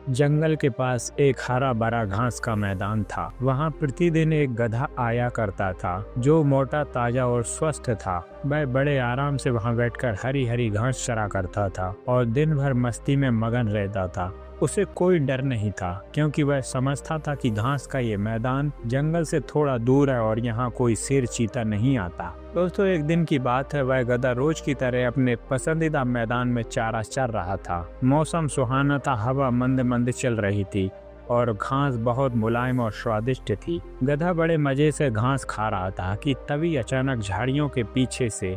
जंगल के पास एक हरा भरा घास का मैदान था। वहाँ प्रतिदिन एक गधा आया करता था जो मोटा, ताजा और स्वस्थ था। वह बड़े आराम से वहाँ बैठकर हरी हरी घास चरा करता था और दिन भर मस्ती में मगन रहता था। उसे कोई डर नहीं था क्योंकि वह समझता था कि घास का ये मैदान जंगल से थोड़ा दूर है और यहाँ कोई शेर चीता नहीं आता। दोस्तों, एक दिन की बात है, वह गधा रोज की तरह अपने पसंदीदा मैदान में चारा चर रहा था। मौसम सुहाना था, हवा मंद मंद चल रही थी और घास बहुत मुलायम और स्वादिष्ट थी। गधा बड़े मजे से घास खा रहा था कि तभी अचानक झाड़ियों के पीछे से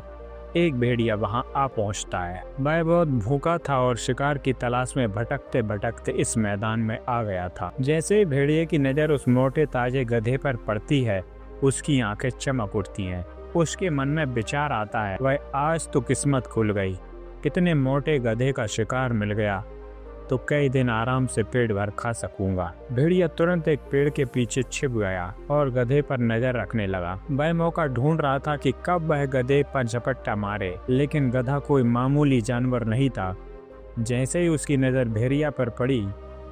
एक भेड़िया वहां आ पहुंचता है। वह बहुत भूखा था और शिकार की तलाश में भटकते भटकते इस मैदान में आ गया था। जैसे ही भेड़िए की नजर उस मोटे ताजे गधे पर पड़ती है, उसकी आंखें चमक उठती हैं। उसके मन में विचार आता है, वह आज तो किस्मत खुल गई, कितने मोटे गधे का शिकार मिल गया तो कई दिन आराम से पेट भर खा सकूंगा। भेड़िया तुरंत एक पेड़ के पीछे छिप गया और गधे पर नजर रखने लगा। वह मौका ढूंढ रहा था कि कब वह गधे पर झपट्टा मारे, लेकिन गधा कोई मामूली जानवर नहीं था। जैसे ही उसकी नजर भेड़िया पर पड़ी,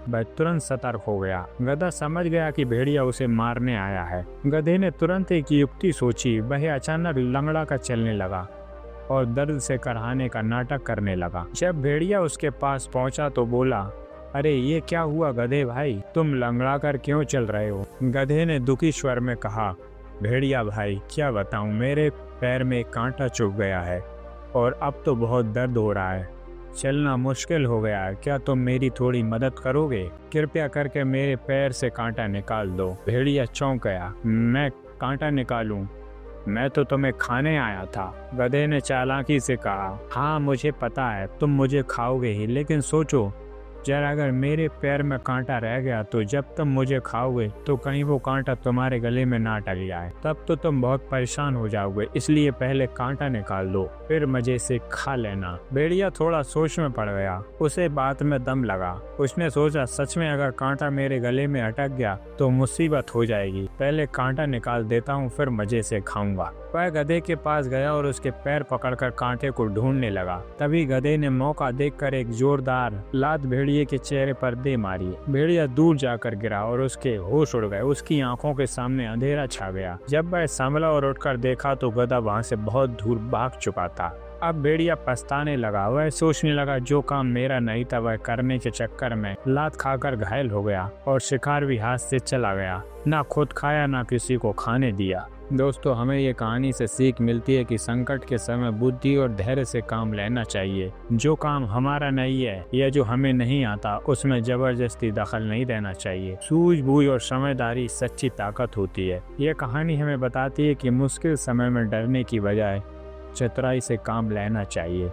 वह तुरंत सतर्क हो गया। गधा समझ गया कि भेड़िया उसे मारने आया है। गधे ने तुरंत एक युक्ति सोची। वह अचानक लंगड़ा का चलने लगा और दर्द से कराहने का नाटक करने लगा। जब भेड़िया उसके पास पहुंचा तो बोला, अरे ये क्या हुआ गधे भाई, तुम लंगड़ा कर क्यों चल रहे हो? गधे ने दुखी स्वर में कहा, भेड़िया भाई क्या बताऊं, मेरे पैर में कांटा चुभ गया है और अब तो बहुत दर्द हो रहा है, चलना मुश्किल हो गया है। क्या तुम मेरी थोड़ी मदद करोगे? कृपया करके मेरे पैर से कांटा निकाल दो। भेड़िया चौंक गया, मैं कांटा निकालूं? मैं तो तुम्हें खाने आया था। गधे ने चालाकी से कहा, हाँ मुझे पता है तुम मुझे खाओगे ही, लेकिन सोचो जरा, अगर मेरे पैर में कांटा रह गया तो जब तुम मुझे खाओगे तो कहीं वो कांटा तुम्हारे गले में ना अटक जाए, तब तो तुम बहुत परेशान हो जाओगे। इसलिए पहले कांटा निकाल दो, फिर मजे से खा लेना। भेड़िया थोड़ा सोच में पड़ गया। उसे बात में दम लगा। उसने सोचा, सच में अगर कांटा मेरे गले में अटक गया तो मुसीबत हो जाएगी। पहले कांटा निकाल देता हूँ, फिर मजे से खाऊंगा। वह गधे के पास गया और उसके पैर पकड़कर कांटे को ढूंढने लगा। तभी गधे ने मौका देखकर एक जोरदार लात भेड़िए के चेहरे पर दे मारी। भेड़िया दूर जाकर गिरा और उसके होश उड़ गए। उसकी आंखों के सामने अंधेरा छा गया। जब वह संभला और उठकर देखा तो गधा वहां से बहुत दूर भाग चुका था। अब भेड़िया पछताने लगा। वह सोचने लगा, जो काम मेरा नहीं था वह करने के चक्कर में लात खाकर घायल हो गया और शिकार भी हाथ से चला गया। ना खुद खाया ना किसी को खाने दिया। दोस्तों, हमें ये कहानी से सीख मिलती है कि संकट के समय बुद्धि और धैर्य से काम लेना चाहिए। जो काम हमारा नहीं है या जो हमें नहीं आता उसमें जबरदस्ती दखल नहीं देना चाहिए। सूझबूझ और समझदारी सच्ची ताकत होती है। यह कहानी हमें बताती है कि मुश्किल समय में डरने की बजाय चतुराई से काम लेना चाहिए।